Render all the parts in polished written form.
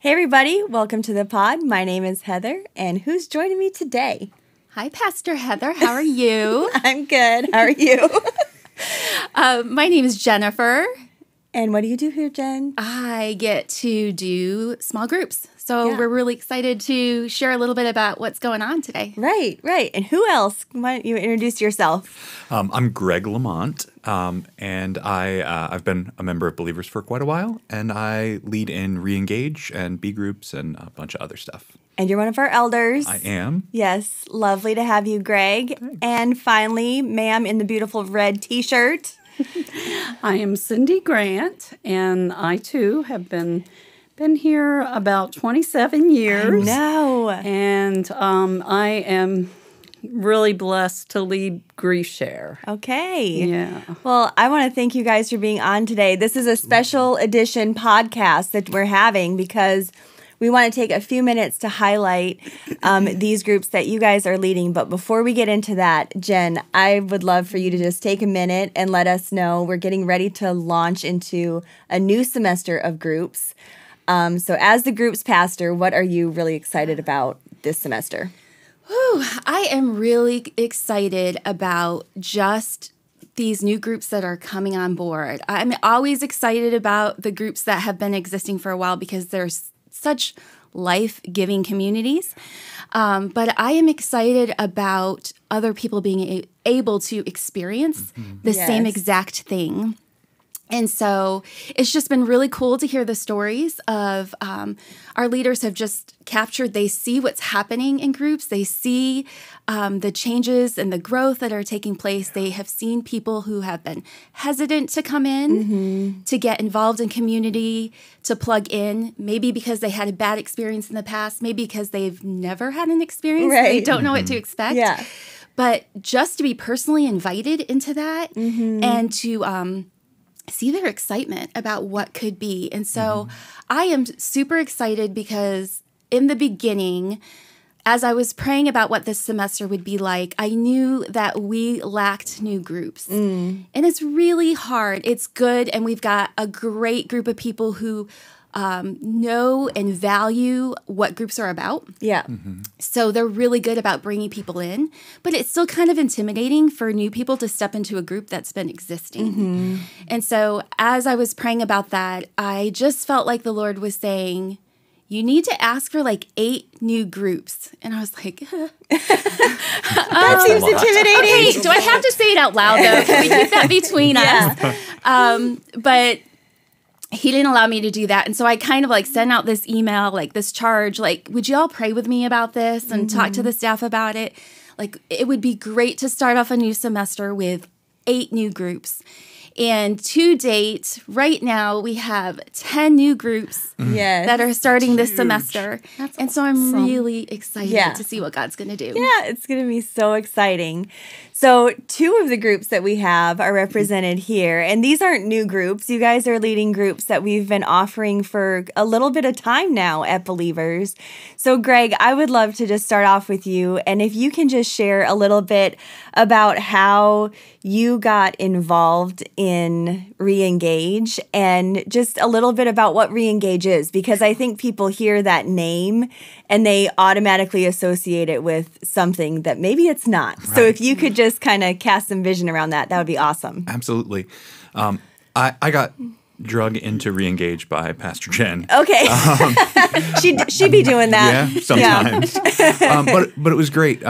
Hey everybody, welcome to the pod. My name is Heather, and who's joining me today? Hi, Pastor Heather. How are you? I'm good. How are you? My name is Jenifer. And what do you do here, Jen? I get to do small groups. So Yeah. we're really excited to share a little bit about what's going on today. Right. And who else? Why don't you introduce yourself? I'm Greg Lamont, and I've been a member of Believers for quite a while, and I lead in Reengage and BeGroups and a bunch of other stuff. And you're one of our elders. I am. Yes. Lovely to have you, Greg. Thanks. And finally, ma'am in the beautiful red t-shirt. I am Cindy Grant, and I too have been here about 27 years. No. And I am really blessed to lead Grief Share. Okay. Yeah. Well, I want to thank you guys for being on today. This is a special edition podcast that we're having because we want to take a few minutes to highlight these groups that you guys are leading. But before we get into that, Jen, I would love for you to just take a minute and let us know we're getting ready to launch into a new semester of groups. So as the groups pastor, what are you really excited about this semester? Whew, I am really excited about just these new groups that are coming on board. I'm always excited about the groups that have been existing for a while because there's such life-giving communities. But I am excited about other people being able to experience the same exact thing. And so it's just been really cool to hear the stories of our leaders have just captured. They see what's happening in groups. They see the changes and the growth that are taking place. They have seen people who have been hesitant to come in, to get involved in community, to plug in, maybe because they had a bad experience in the past, maybe because they've never had an experience. Right. They don't know what to expect. Yeah. But just to be personally invited into that and to see their excitement about what could be. And so I am super excited because in the beginning, as I was praying about what this semester would be like, I knew that we lacked new groups. And it's really hard. It's good. And we've got a great group of people who know and value what groups are about. Yeah. So they're really good about bringing people in, but it's still kind of intimidating for new people to step into a group that's been existing. And so as I was praying about that, I just felt like the Lord was saying, you need to ask for like 8 new groups. And I was like, That seems intimidating. okay, do I have to say it out loud though? Can we keep that between us? But he didn't allow me to do that. And so I kind of like sent out this email, like this charge, like, would you all pray with me about this and talk to the staff about it? Like, it would be great to start off a new semester with 8 new groups. And to date, right now, we have 10 new groups that are starting this semester. And so I'm really excited to see what God's going to do. Yeah, it's going to be so exciting. So 2 of the groups that we have are represented here, and these aren't new groups. You guys are leading groups that we've been offering for a little bit of time now at Believers. So Greg, I would love to just start off with you, and if you can just share a little bit about how you got involved in Reengage and just a little bit about what Reengage is, because I think people hear that name and they automatically associate it with something that maybe it's not. Right. So if you could just kind of cast some vision around that, that would be awesome. Absolutely. I got drug into Reengage by Pastor Jen. Okay. She'd be doing that. Yeah, sometimes. But it was great.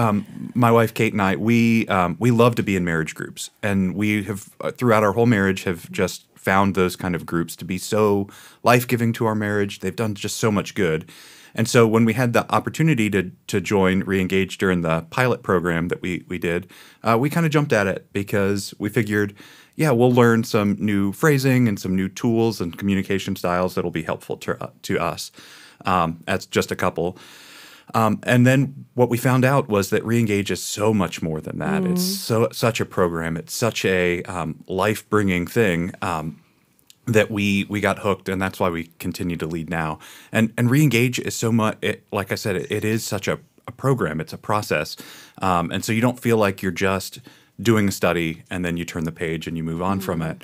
My wife Kate and I, we love to be in marriage groups, and we have throughout our whole marriage have just found those kind of groups to be so life-giving to our marriage. They've done just so much good. And so when we had the opportunity to join Reengage during the pilot program that we did, we kind of jumped at it because we figured, yeah, we'll learn some new phrasing and some new tools and communication styles that'll be helpful to us. That's just a couple. And then what we found out was that Reengage is so much more than that. It's such a program. It's such a life-bringing thing that we got hooked, and that's why we continue to lead now. And Reengage is so much, like I said, it is such a program. It's a process. And so you don't feel like you're just doing a study and then you turn the page and you move on from it.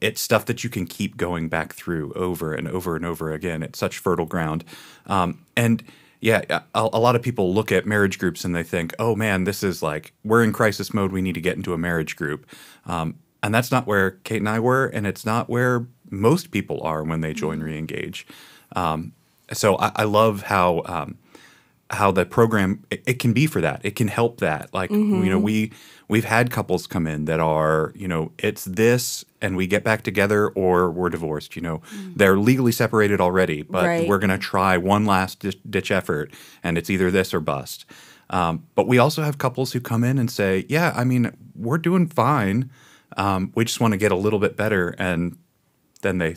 It's stuff that you can keep going back through over and over and over again. It's such fertile ground. And yeah, a lot of people look at marriage groups and they think, oh man, this is like, we're in crisis mode. We need to get into a marriage group. And that's not where Kate and I were, and it's not where most people are when they join Reengage. So I love how the program it can be for that. It can help that. Like we've had couples come in that are it's this, and we get back together or we're divorced. They're legally separated already, but we're gonna try one last ditch effort, and it's either this or bust. But we also have couples who come in and say, yeah, I mean, we're doing fine. We just want to get a little bit better, and then they,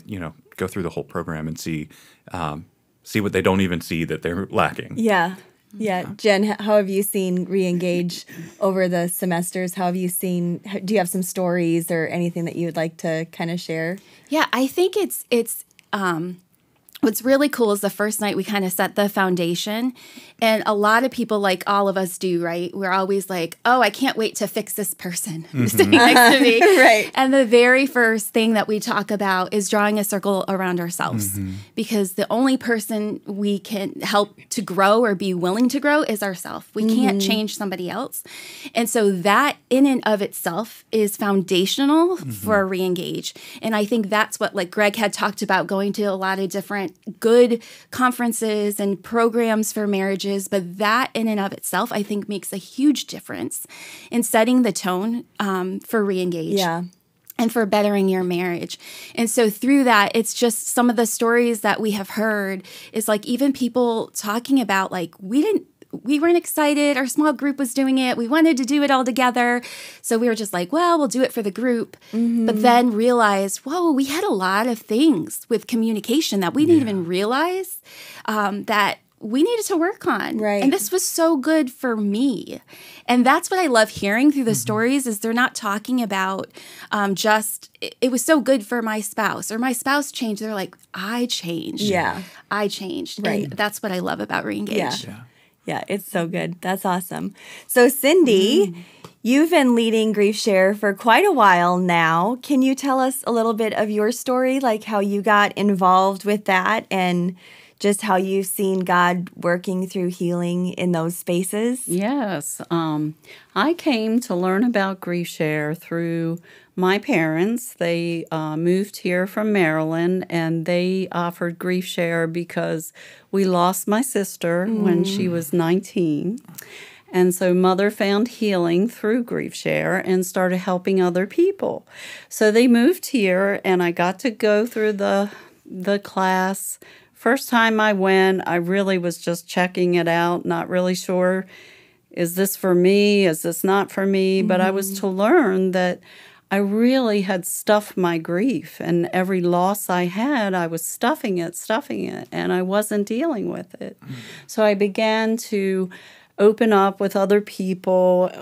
go through the whole program and see what they don't even see that they're lacking. Yeah. Jen, how have you seen Reengage over the semesters? Do you have some stories or anything that you would like to kind of share? Yeah, I think it's what's really cool is the first night we kind of set the foundation, and a lot of people, like all of us do, right? We're always like, oh, I can't wait to fix this person sitting next to me. Right. And the very first thing that we talk about is drawing a circle around ourselves, because the only person we can help to grow or be willing to grow is ourselves. We can't change somebody else. And so that in and of itself is foundational for Reengage. And I think that's what, like Greg had talked about, going to a lot of different good conferences and programs for marriages, but that in and of itself, I think, makes a huge difference in setting the tone for Reengage. Yeah. And for bettering your marriage. And so through that, it's just some of the stories that we have heard is like even people talking about like, we weren't excited. Our small group was doing it. We wanted to do it all together. So we were just like, well, we'll do it for the group. But then realized, whoa, we had a lot of things with communication that we didn't even realize that we needed to work on. Right. And this was so good for me. And that's what I love hearing through the stories is they're not talking about it was so good for my spouse or my spouse changed. They're like, I changed. Yeah. I changed. Right. And that's what I love about Reengage. Yeah, it's so good. That's awesome. So Cindy, you've been leading Grief Share for quite a while now. Can you tell us a little bit of your story, like how you got involved with that and just how you've seen God working through healing in those spaces? Yes. I came to learn about Grief Share through my parents. They moved here from Maryland, and they offered Grief Share because we lost my sister when she was 19. And so Mother found healing through Grief Share and started helping other people. So they moved here, and I got to go through the class. First time I went, I really was just checking it out, not really sure, is this for me? Is this not for me? But I was to learn that I really had stuffed my grief, and every loss I had, I was stuffing it, and I wasn't dealing with it. So I began to open up with other people,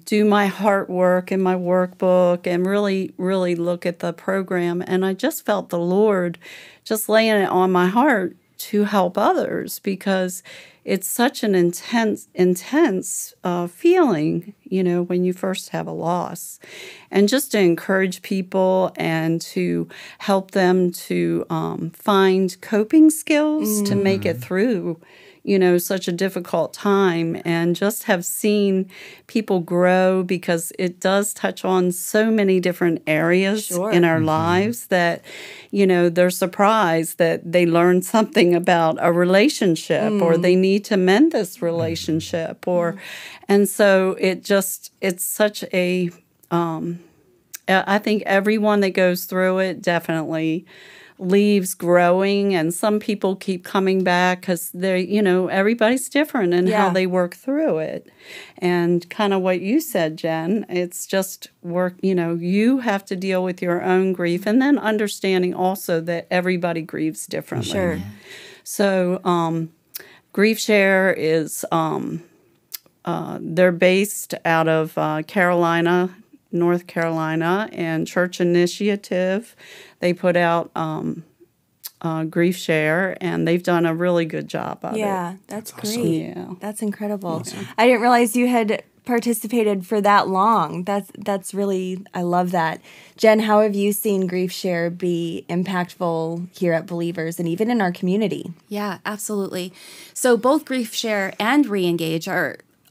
do my heart work in my workbook, and really, really look at the program. And I just felt the Lord just laying it on my heart to help others, because it's such an intense feeling, when you first have a loss. And just to encourage people and to help them to find coping skills to make it through, such a difficult time, and just have seen people grow, because it does touch on so many different areas in our lives that, they're surprised that they learn something about a relationship or they need to mend this relationship and so it's such a, I think everyone that goes through it definitely leaves growing, and some people keep coming back because they're, everybody's different in how they work through it. And kind of what you said, Jen, it's just work, you have to deal with your own grief, and then understanding also that everybody grieves differently. Sure. So Grief Share is, they're based out of North Carolina, and Church Initiative. They put out Grief Share, and they've done a really good job of it. Yeah, that's great. Yeah. That's incredible. Awesome. I didn't realize you had participated for that long. That's really, I love that. Jen, how have you seen Grief Share be impactful here at Believers and even in our community? Yeah, absolutely. So both Grief Share and Reengage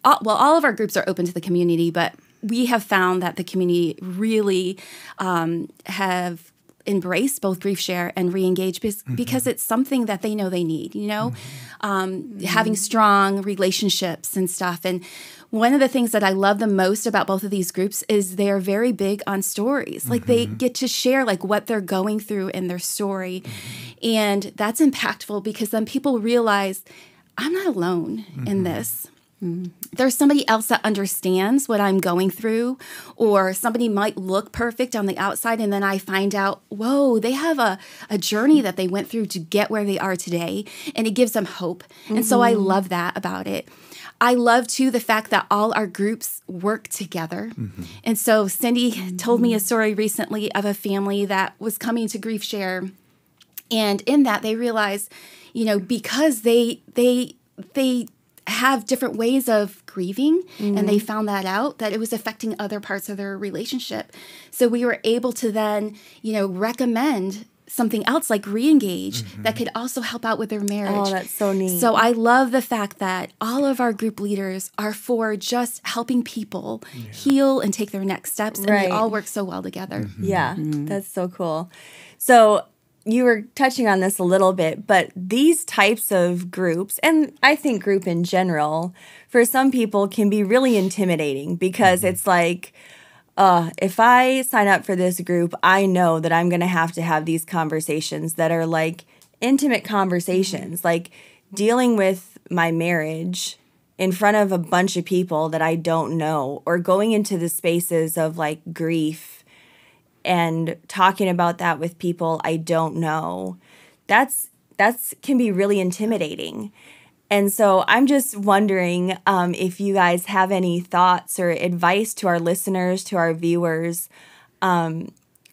all of our groups are open to the community, but we have found that the community really have embraced both Grief Share and Reengage because it's something that they know they need, having strong relationships and stuff. And one of the things that I love the most about both of these groups is they're very big on stories. Like they get to share like what they're going through in their story. And that's impactful because then people realize I'm not alone in this. There's somebody else that understands what I'm going through, or somebody might look perfect on the outside, and then I find out, whoa, they have a journey that they went through to get where they are today, and it gives them hope. And so I love that about it. I love, too, the fact that all our groups work together. And so Cindy told me a story recently of a family that was coming to Grief Share, and in that they realized, because they have different ways of grieving, and they found that out, that it was affecting other parts of their relationship. So we were able to then, recommend something else like Reengage that could also help out with their marriage. Oh, that's so neat. So I love the fact that all of our group leaders are for just helping people heal and take their next steps, and they all work so well together. Yeah, that's so cool. So you were touching on this a little bit, but these types of groups, and I think group in general, for some people can be really intimidating because it's like, if I sign up for this group, I know that I'm going to have these conversations that are like intimate conversations, like dealing with my marriage in front of a bunch of people that I don't know, or going into the spaces of like grief and talking about that with people I don't know. That's can be really intimidating. And so I'm just wondering if you guys have any thoughts or advice to our listeners, to our viewers,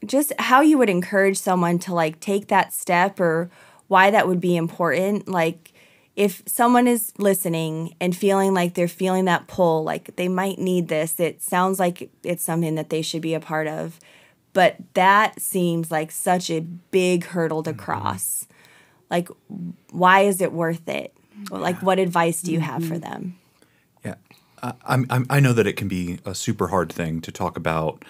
just how you would encourage someone to like take that step, or why that would be important. Like if someone is listening and feeling like they're feeling that pull, like they might need this, it sounds like it's something that they should be a part of. But that seems like such a big hurdle to cross. Like, why is it worth it? Like, what advice do you have for them? Yeah, I know that it can be a super hard thing to talk about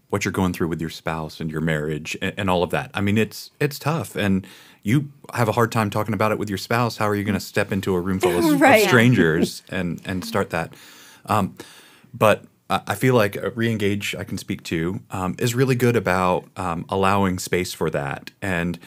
what you're going through with your spouse and your marriage and all of that. I mean, it's tough, and you have a hard time talking about it with your spouse. How are you going to step into a room full of strangers and start that? But I feel like Reengage, I can speak to, is really good about allowing space for that. And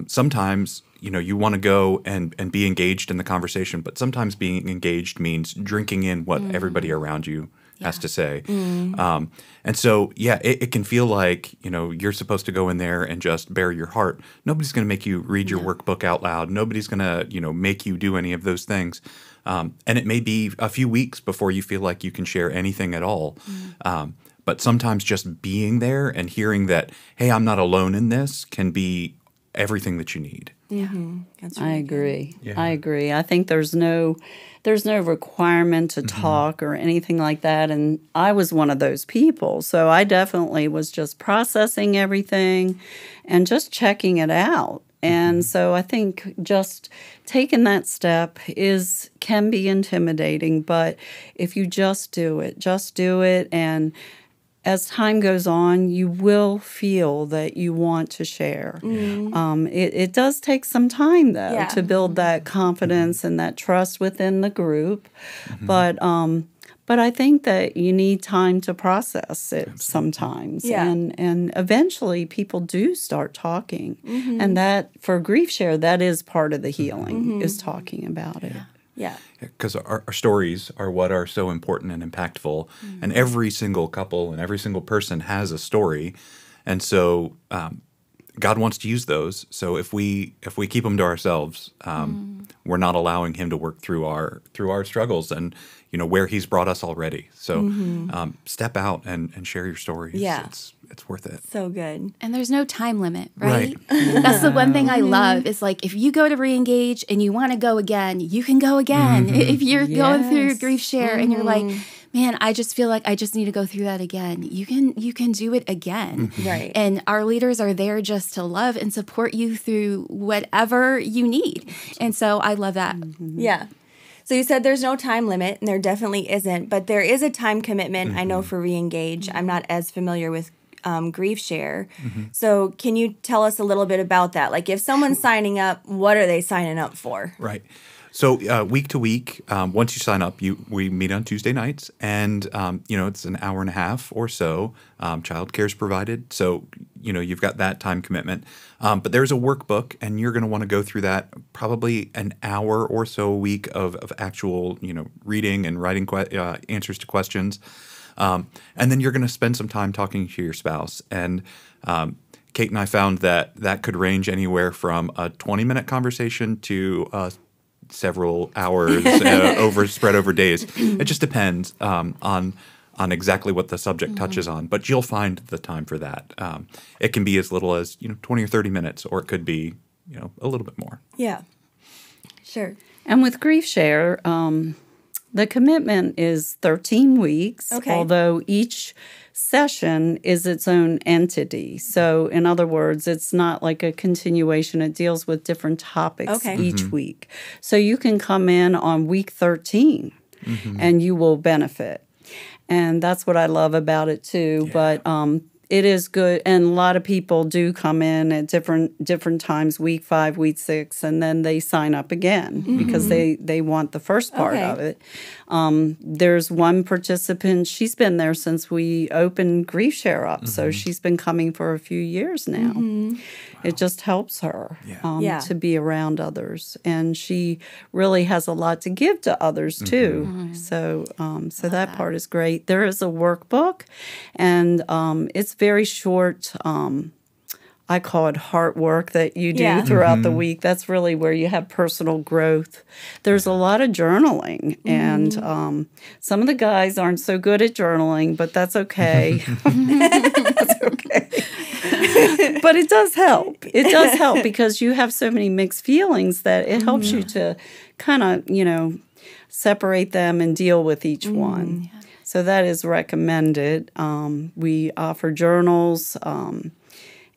sometimes, you want to go and be engaged in the conversation, but sometimes being engaged means drinking in what everybody around you has to say. And so, it can feel like, you're supposed to go in there and just bare your heart. Nobody's going to make you read your workbook out loud. Nobody's going to, make you do any of those things. And it may be a few weeks before you feel like you can share anything at all. But sometimes just being there and hearing that, hey, I'm not alone in this, can be everything that you need. That's really I agree. Yeah. I agree. I think there's no requirement to talk or anything like that. And I was one of those people. So I definitely was just processing everything and just checking it out. And so I think just taking that step can be intimidating, but if you just do it. And as time goes on, you will feel that you want to share. It does take some time, though, to build that confidence and that trust within the group. But I think that you need time to process it sometimes. And eventually people do start talking. And that, for Grief Share, that is part of the healing, is talking about it. Yeah. Because our stories are what are so important and impactful. And every single couple and every single person has a story. And so God wants to use those. So if we keep them to ourselves, we're not allowing him to work through our struggles and where he's brought us already. So step out and share your stories. Yeah. It's worth it. So good. And there's no time limit, right? That's the one thing I love. Is like, if you go to Reengage and you want to go again, you can go again. If you're going through Grief Share and you're like, man, I just feel like I just need to go through that again. You can do it again. Right. And our leaders are there just to love and support you through whatever you need. And so I love that. Yeah. So you said there's no time limit, and there definitely isn't, but there is a time commitment, I know, for Reengage. I'm not as familiar with Grief Share. So can you tell us a little bit about that? Like if someone's signing up, what are they signing up for? Right. So week to week, once you sign up, we meet on Tuesday nights, and it's an hour and a half or so. Childcare is provided, so you've got that time commitment. But there's a workbook, and you're going to want to go through that probably an hour or so a week of actual reading and writing answers to questions, and then you're going to spend some time talking to your spouse. And Kate and I found that could range anywhere from a 20-minute conversation to several hours spread over days. It just depends on exactly what the subject touches on, but you'll find the time for that. It can be as little as 20 or 30 minutes, or it could be a little bit more. Yeah, sure. And with Grief Share, the commitment is 13 weeks, although each session is its own entity. So, in other words, it's not like a continuation. It deals with different topics each week. So you can come in on week 13 and you will benefit. And that's what I love about it too. Yeah. But it is good, and a lot of people do come in at different times, week 5, week 6, and then they sign up again because they want the first part of it. There's one participant, she's been there since we opened Grief Share up, so she's been coming for a few years now. Wow. It just helps her to be around others, and she really has a lot to give to others too. So that part is great. There is a workbook, and it's very short. I call it heart work that you do throughout the week. That's really where you have personal growth. There's a lot of journaling, and some of the guys aren't so good at journaling, but that's okay. That's okay. But it does help. It does help because you have so many mixed feelings that it helps you to kind of, separate them and deal with each one. Yeah. So that is recommended. We offer journals,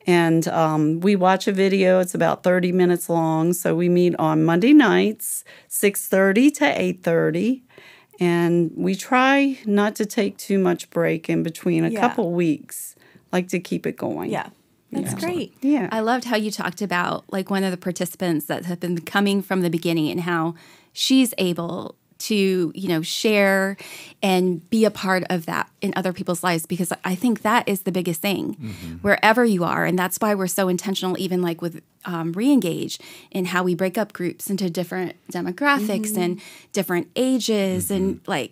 and we watch a video. It's about 30 minutes long. So we meet on Monday nights, 6:30 to 8:30. And we try not to take too much break in between, a couple weeks, like to keep it going. Yeah. That's great. Yeah. I loved how you talked about like one of the participants that have been coming from the beginning and how she's able to, share and be a part of that in other people's lives, because I think that is the biggest thing wherever you are. And that's why we're so intentional, even like with Reengage, in how we break up groups into different demographics and different ages and like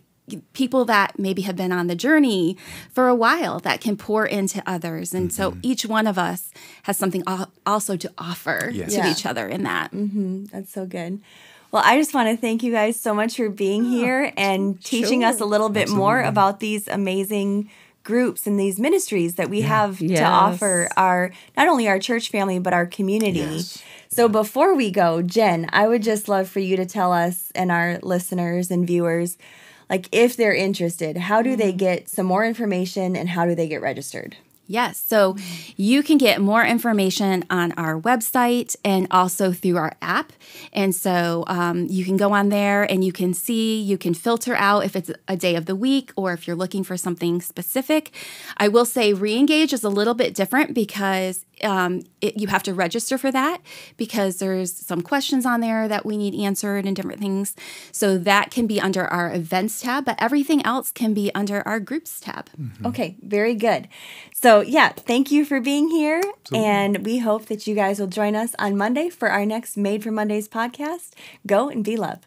people that maybe have been on the journey for a while that can pour into others. And so each one of us has something also to offer to each other in that. That's so good. Well, I just want to thank you guys so much for being here and teaching us a little bit more about these amazing groups and these ministries that we have to offer not only our church family, but our community. Yes. So before we go, Jen, I would just love for you to tell us and our listeners and viewers, like if they're interested, how do they get some more information and how do they get registered? Yes. So you can get more information on our website and also through our app. And so you can go on there and you can filter out if it's a day of the week or if you're looking for something specific. I will say Reengage is a little bit different because you have to register for that because there's some questions on there that we need answered and different things. So that can be under our events tab, but everything else can be under our groups tab. Okay, very good. So thank you for being here. Absolutely. And we hope that you guys will join us on Monday for our next Made for Mondays podcast. Go and be love.